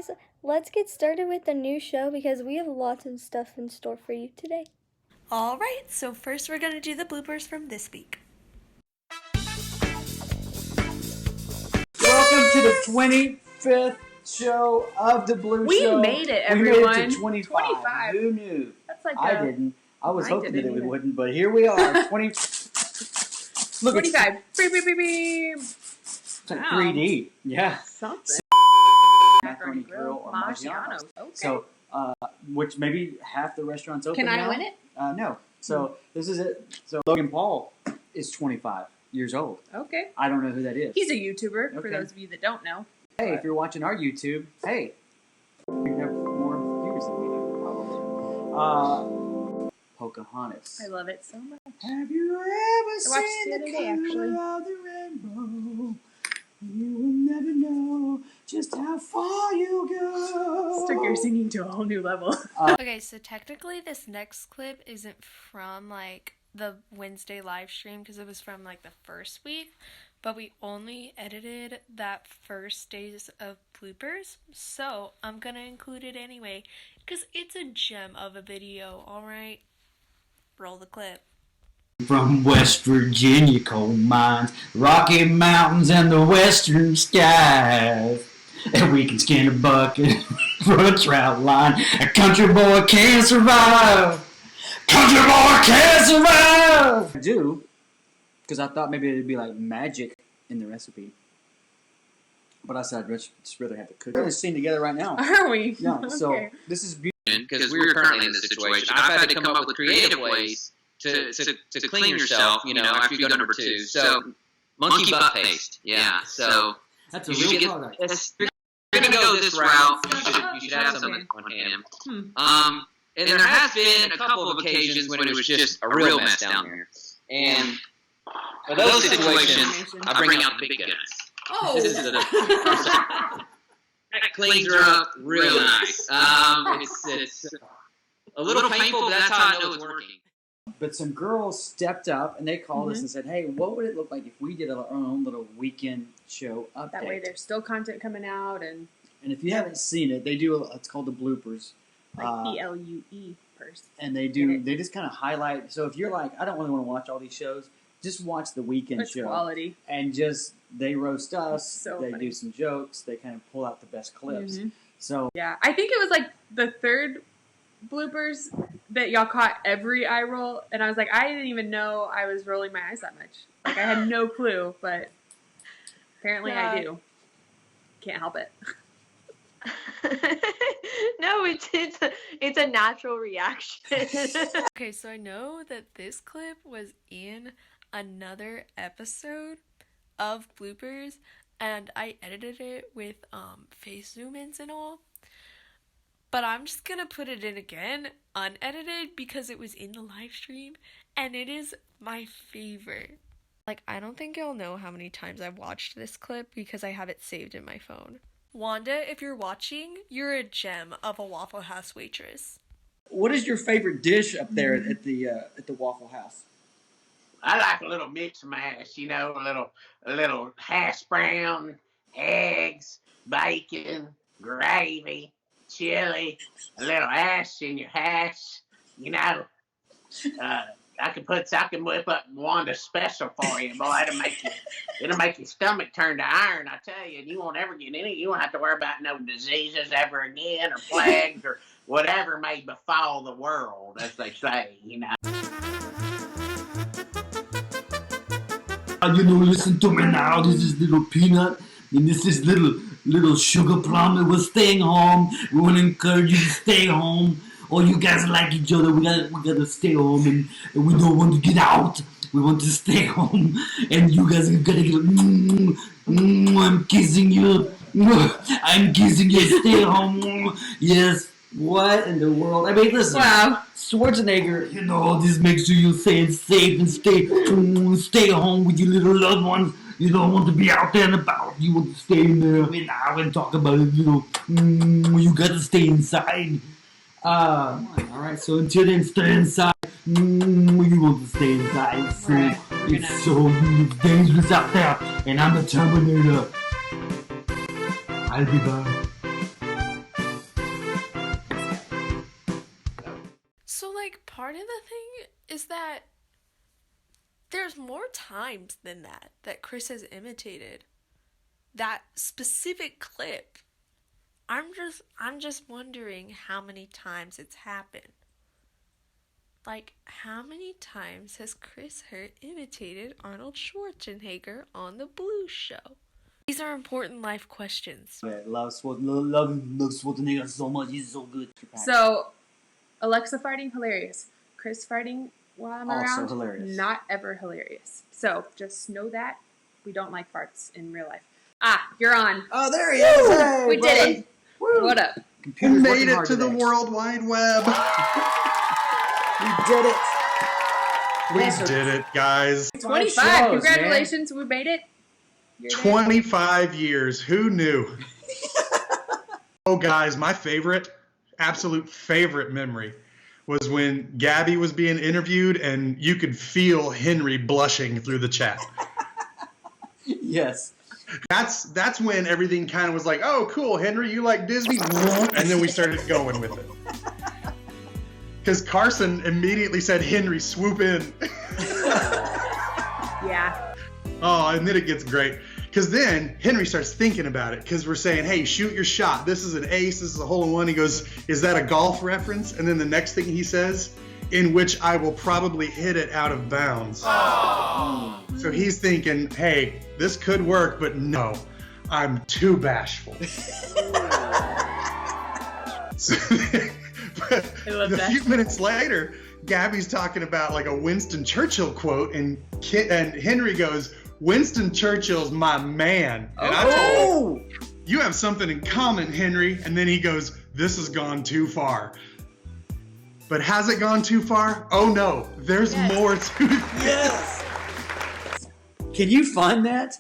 guys, let's get started with the new show because we have lots of stuff in store for you today. Alright, so first we're going to do the bloopers from this week. Welcome to the 25th show of the Blue Show. We made it, everyone. We made it to 25. Who knew? That's like I didn't. I was hoping that we either. wouldn't, but here we are. 20. Look, 25. Beep, beep, beep, beep. It's like 3D. Yeah. Something. Macaroni Grill or Maggiano's. Okay. So, which maybe half the restaurants open Can I now. win it? No. So this is it. So Logan Paul is 25 years old. Okay. I don't know who that is. He's a YouTuber, for Okay. those of you that don't know. Hey, if you're watching our YouTube, hey, you have more viewers than we do, probably. Pocahontas. I love it so much. Have you ever watched seen it the other the day, actually. color of the rainbow? You will never know just how far you go. It's like you're singing to a whole new level. Okay, so technically this next clip isn't from like the Wednesday live stream because it was from like the first week, but we only edited that first days of bloopers, so I'm gonna include it anyway because it's a gem of a video. Alright, roll the clip. From West Virginia coal mines, Rocky Mountains, and the western skies. And we can skin a bucket for a trout line. A country boy can't survive. Country boy can't survive. I do, because I thought maybe it'd be like magic in the recipe. But I said I'd just rather have the cookie. We're in the scene together right now. Are we? Yeah, Okay. so this is beautiful. Because we're currently in this situation. I've had to come up with creative ways to clean yourself, you know, after you go number 2. So, monkey butt paste. Yeah, so That's a you should real get, product. if you're going to go this route, you should have some on hand. And there has been a couple of occasions when it was just a real mess down there. And for those situations, I bring out the big guns. Oh! This is that cleans her up real nice. It's a little painful, but that's how I know it's working. But some girls stepped up and they called us and said, hey, what would it look like if we did our own little weekend show update? That way there's still content coming out and And if you haven't seen it, they do, it's called the Bloopers. like BLUE purse. And they just kind of highlight, so if you're like, I don't really want to watch all these shows, just watch the weekend It's show. quality. And just, they roast us, So they funny. do some jokes, they kind of pull out the best clips. So, Yeah, I think it was like the third bloopers that y'all caught every eye roll, and I was like, I didn't even know I was rolling my eyes that much. Like, I had no clue, but apparently I do. Can't help it. No, it's a natural reaction. Okay, so I know that this clip was in another episode of bloopers and I edited it with face zoom-ins and all. But I'm just gonna put it in again, unedited, because it was in the live stream, and it is my favorite. Like, I don't think you'll know how many times I've watched this clip because I have it saved in my phone. Wanda, if you're watching, you're a gem of a Waffle House waitress. what is your favorite dish up there at the Waffle House? I like a little mixed mash, you know, a little hash brown, eggs, bacon, gravy, chili, a little ash in your hash, you know. I can whip up Wanda's special for you, boy. It'll make your stomach turn to iron, I tell you. And you won't ever get any. You won't have to worry about no diseases ever again, or plagues, or whatever may befall the world, as they say, you know. You know, listen to me now. This is little Peanut, and this is little Sugar Plum. We're staying home. We want to encourage you to stay home. All you guys like each other. We gotta stay home, and we don't want to get out. We want to stay home, and you guys gotta get. I'm kissing you. I'm kissing you. Stay home. Yes. What in the world? I mean, listen. Wow. Schwarzenegger, you know, this makes sure you're staying safe and stay home with your little loved ones. You don't want to be out there and about. You want to stay in there now and talk about it, you know. You got to stay inside. Alright, so until then, stay inside. You want to stay inside. So Right. it's so dangerous out there. And I'm the Terminator. I'll be back. there's more times than that Chris has imitated that specific clip. I'm just wondering how many times it's happened. Like, how many times has Chris Hurt imitated Arnold Schwarzenegger on The Blue Show? These are important life questions. I love Schwarzenegger so much. He's so good. So, Alexa farting, hilarious. Chris farting while I'm Also around, hilarious. not ever hilarious. So, just know that we don't like farts in real life. Ah, you're on. Oh, there he is. Hey, We buddy. did it. Woo. What up? Computer's Made working it hard to the today. World Wide Web. We did it. We Yes, sir. did it, guys. 25. shows, Congratulations. We made it. You're there. 25 years. Who knew? Oh, guys, my absolute favorite memory was when Gabby was being interviewed and you could feel Henry blushing through the chat. Yes. That's when everything kind of was like, oh, cool, Henry, you like Disney? And then we started going with it. Because Carson immediately said, Henry, swoop in. Yeah. Oh, and then it gets great. Because then Henry starts thinking about it. Because we're saying, hey, shoot your shot. This is an ace. This is a hole-in-one. He goes, is that a golf reference? And then the next thing he says, in which I will probably hit it out of bounds. Oh. So he's thinking, hey, this could work, but no, I'm too bashful. But I love a that. few minutes later, Gabby's talking about like a Winston Churchill quote, and Henry goes, Winston Churchill's my man. And I told him, you have something in common, Henry. And then he goes, this has gone too far. But has it gone too far? Oh no, there's more to this. Yes. Can you find that?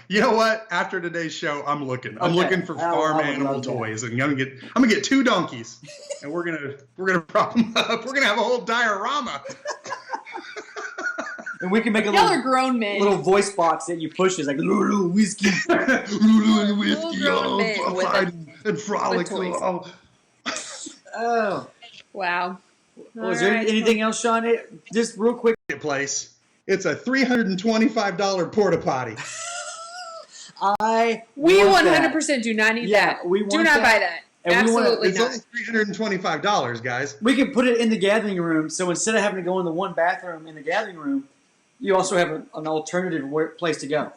You know what? After today's show, I'm looking. I'm Okay. looking for I farm would animal love that. toys, and I'm gonna get 2 donkeys, and we're gonna prop them up. We're gonna have a whole diorama. And we can make a Y'all are little, grown men. little voice box that you push. It's like, Lulu, whiskey. Lulu and whiskey, Full-grown men with and frolic. toys. Oh. Oh. Wow. Was there anything else, Sean? Just real quick. Place. It's a $325 porta potty. We want 100% that. do not need Yeah, that. we want do not that. buy that. And we want Absolutely It's not. only $325, guys. We can put it in the gathering room, so instead of having to go in the one bathroom in the gathering room, you also have an alternative place to go.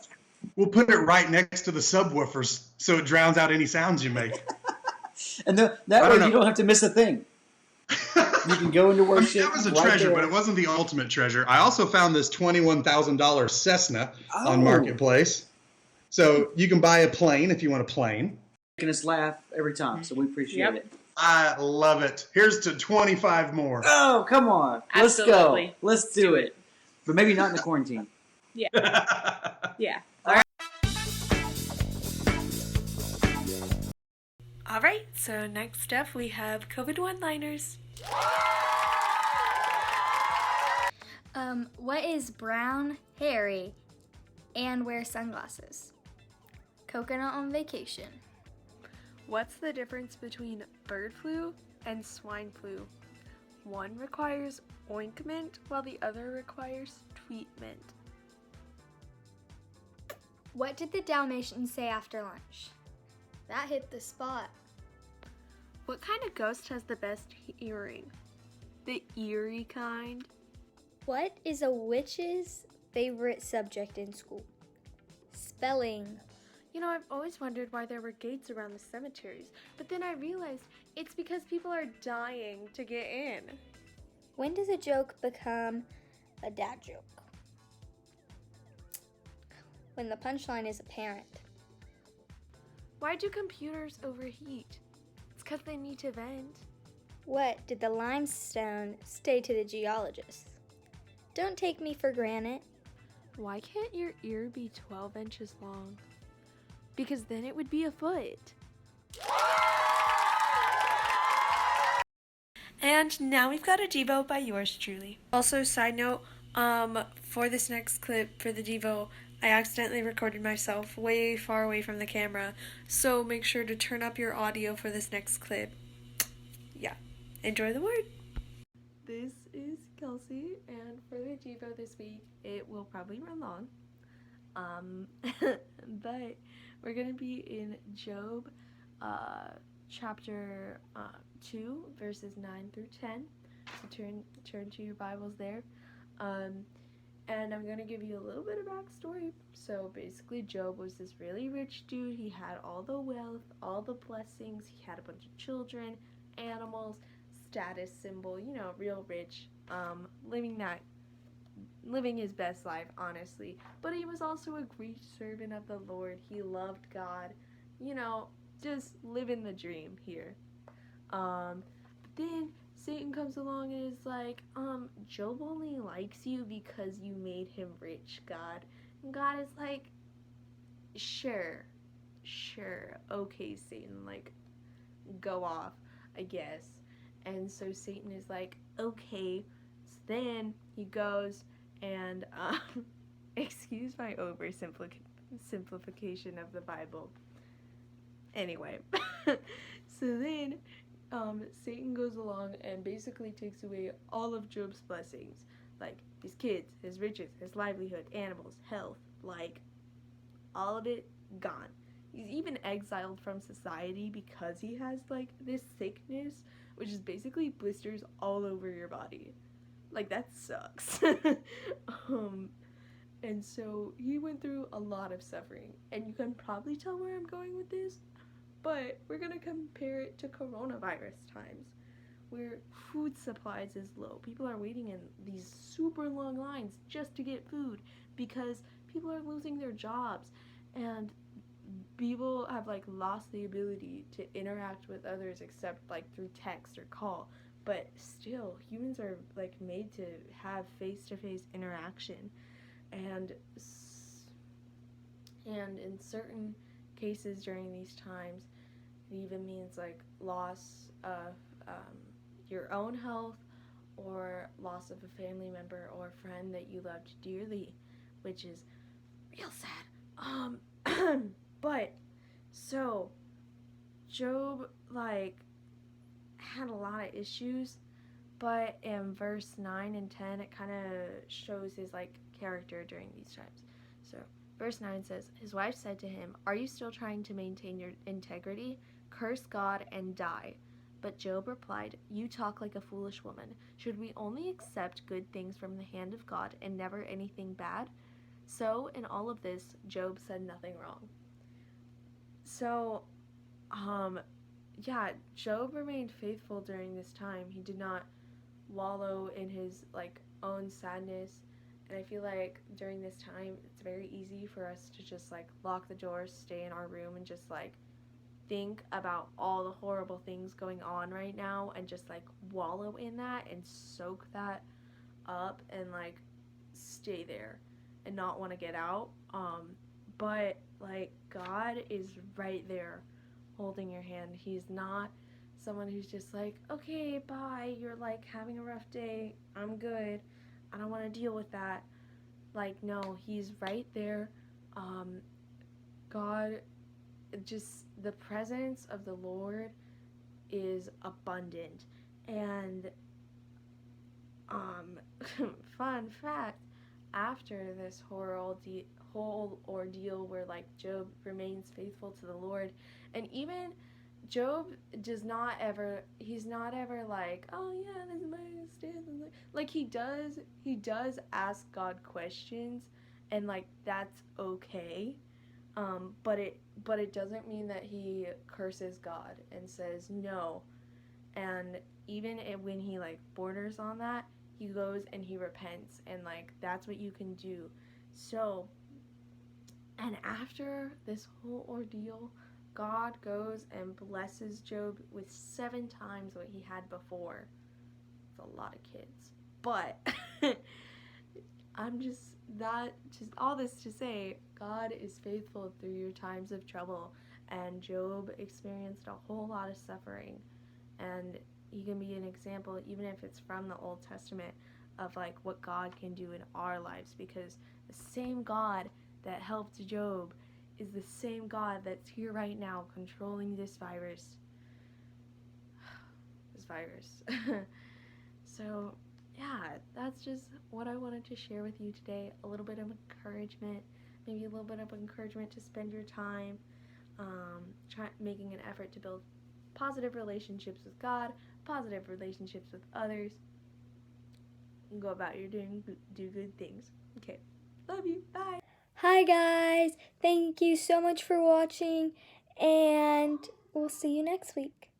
We'll put it right next to the subwoofers, so it drowns out any sounds you make. And that I way don't know. you don't have to miss a thing. You can go into I mean, worship. that was a right treasure, there. but it wasn't the ultimate treasure. I also found this $21,000 Cessna Oh. on Marketplace. So you can buy a plane if you want a plane. Making us laugh every time, so we appreciate it. I love it. Here's to 25 more. Oh, come on. Absolutely. Let's go. Let's do it. But maybe not in the quarantine. Yeah. Alright, so next up we have COVID one-liners. What is brown, hairy, and wears sunglasses? Coconut on vacation. What's the difference between bird flu and swine flu? One requires ointment while the other requires treatment. What did the Dalmatian say after lunch? That hit the spot. What kind of ghost has the best hearing? The eerie kind? What is a witch's favorite subject in school? Spelling. You know, I've always wondered why there were gates around the cemeteries, but then I realized it's because people are dying to get in. When does a joke become a dad joke? When the punchline is apparent. Why do computers overheat? It's because they need to vent. What did the limestone say to the geologist? Don't take me for granted. Why can't your ear be 12 inches long? Because then it would be a foot. And now we've got a Devo by yours truly. Also, side note, for this next clip for the Devo, I accidentally recorded myself way far away from the camera, so make sure to turn up your audio for this next clip. Yeah, enjoy the word. this is Kelsey, and for the devo this week, it will probably run long. But we're gonna be in Job, chapter 2, verses 9 through 10. So turn to your Bibles there. And I'm gonna give you a little bit of backstory. So basically, Job was this really rich dude. He had all the wealth, all the blessings. He had a bunch of children, animals, status symbol. You know, real rich. Living his best life, honestly. But he was also a great servant of the Lord. He loved God. You know, just living the dream here. But then Satan comes along and is like, Job only likes you because you made him rich, God. And God is like, sure, okay, Satan, like, go off, I guess. And so Satan is like, okay. So then he goes and, excuse my oversimplification of the Bible. Anyway, so then Satan goes along and basically takes away all of Job's blessings, like his kids, his riches, his livelihood, animals, health, like all of it gone. He's even exiled from society because he has like this sickness, which is basically blisters all over your body. Like, that sucks. And so he went through a lot of suffering, and you can probably tell where I'm going with this. But we're going to compare it to coronavirus times, where food supplies is low. People are waiting in these super long lines just to get food because people are losing their jobs, and people have like lost the ability to interact with others except like through text or call. But still, humans are like made to have face-to-face interaction, and in certain cases during these times, it even means like loss of your own health or loss of a family member or a friend that you loved dearly, which is real sad. But so Job like had a lot of issues, but in verse 9 and 10 it kind of shows his like character during these times. So verse 9 says, his wife said to him, are you still trying to maintain your integrity? Curse God and die. But Job replied, you talk like a foolish woman. Should we only accept good things from the hand of God and never anything bad? So in all of this, Job said nothing wrong. So, yeah, Job remained faithful during this time. He did not wallow in his like own sadness. And I feel like during this time, it's very easy for us to just like lock the doors, stay in our room, and just like think about all the horrible things going on right now and just like wallow in that and soak that up and like stay there and not want to get out. But like God is right there holding your hand. He's not someone who's just like, okay, bye, you're like having a rough day, I'm good, I don't want to deal with that. Like, no, he's right there. God, just the presence of the Lord is abundant. And fun fact, after this whole ordeal where like Job remains faithful to the Lord, and even Job does not ever, he's not ever like, oh yeah, this is my stance. Like he does ask God questions, and like that's okay. But it doesn't mean that he curses God and says no. And even when he like borders on that, he goes and he repents, and like that's what you can do. So, and after this whole ordeal, God goes and blesses Job with 7 times what he had before. It's a lot of kids. But all this to say, God is faithful through your times of trouble, and Job experienced a whole lot of suffering, and he can be an example, even if it's from the Old Testament, of like what God can do in our lives, because the same God that helped Job is the same God that's here right now controlling this virus. So, yeah, that's just what I wanted to share with you today. A little bit of encouragement, maybe a little bit of encouragement to spend your time making an effort to build positive relationships with God, positive relationships with others, and go about your do good things. Okay, love you, bye. Hi guys, thank you so much for watching, and we'll see you next week.